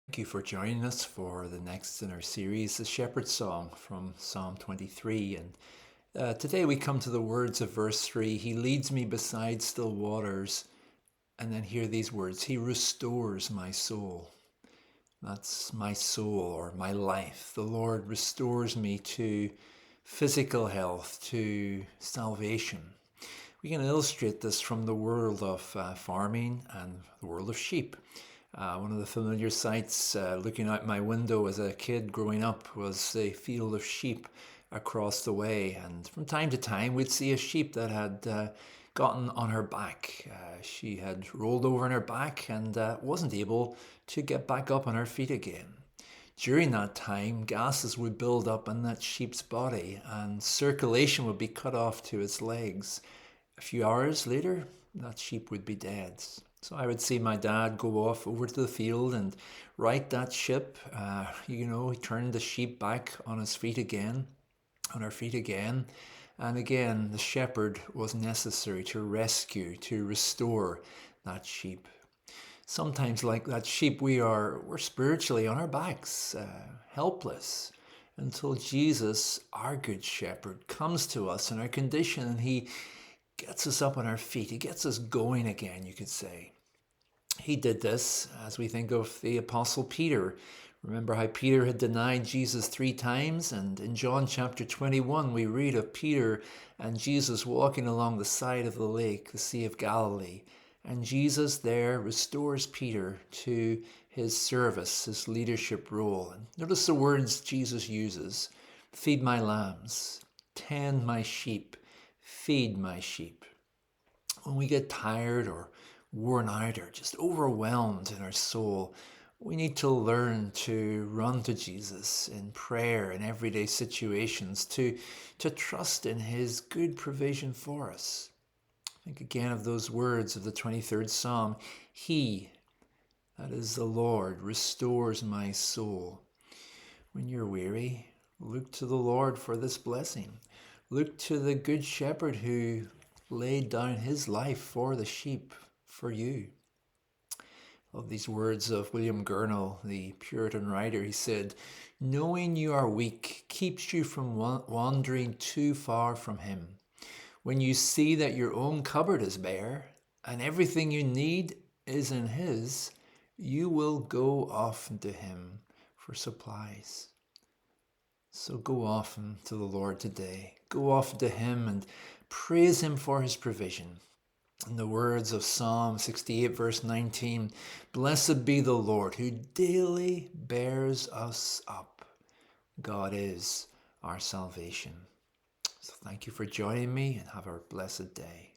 Thank you for joining us for the next in our series, the Shepherd's Song from Psalm 23. And today we come to the words of verse 3. He leads me beside still waters. And then hear these words: He restores my soul. That's my soul or my life. The Lord restores me to physical health, to salvation. We can illustrate this from the world of farming and the world of sheep. One of the familiar sights looking out my window as a kid growing up was a field of sheep across the way. And from time to time, we'd see a sheep that had gotten on her back. She had rolled over on her back and wasn't able to get back up on her feet again. During that time, gases would build up in that sheep's body and circulation would be cut off to its legs. A few hours later, that sheep would be dead. So I would see my dad go off over to the field and right that ship, he turned the sheep back on his feet again, on her feet again. And again, the shepherd was necessary to rescue, to restore that sheep. Sometimes, like that sheep, we're spiritually on our backs, helpless, until Jesus, our good shepherd, comes to us in our condition and he gets us up on our feet. He gets us going again, you could say. He did this as we think of the Apostle Peter. Remember how Peter had denied Jesus 3 times? And in John chapter 21, we read of Peter and Jesus walking along the side of the lake, the Sea of Galilee. And Jesus there restores Peter to his service, his leadership role. And notice the words Jesus uses: feed my lambs, tend my sheep, feed my sheep. When we get tired or worn out or just overwhelmed in our soul, we need to learn to run to Jesus in prayer in everyday situations, to trust in his good provision for us. Think again of those words of the 23rd Psalm. He, that is the Lord, restores my soul. When you're weary, look to the Lord for this blessing. Look to the Good Shepherd who laid down his life for the sheep, for you. I love these words of William Gurnall, the Puritan writer. He said, knowing you are weak keeps you from wandering too far from him. When you see that your own cupboard is bare and everything you need is in his, you will go often to him for supplies. So go often to the Lord today. Go often to him and praise him for his provision. In the words of Psalm 68 verse 19, blessed be the Lord who daily bears us up. God is our salvation. So thank you for joining me and have a blessed day.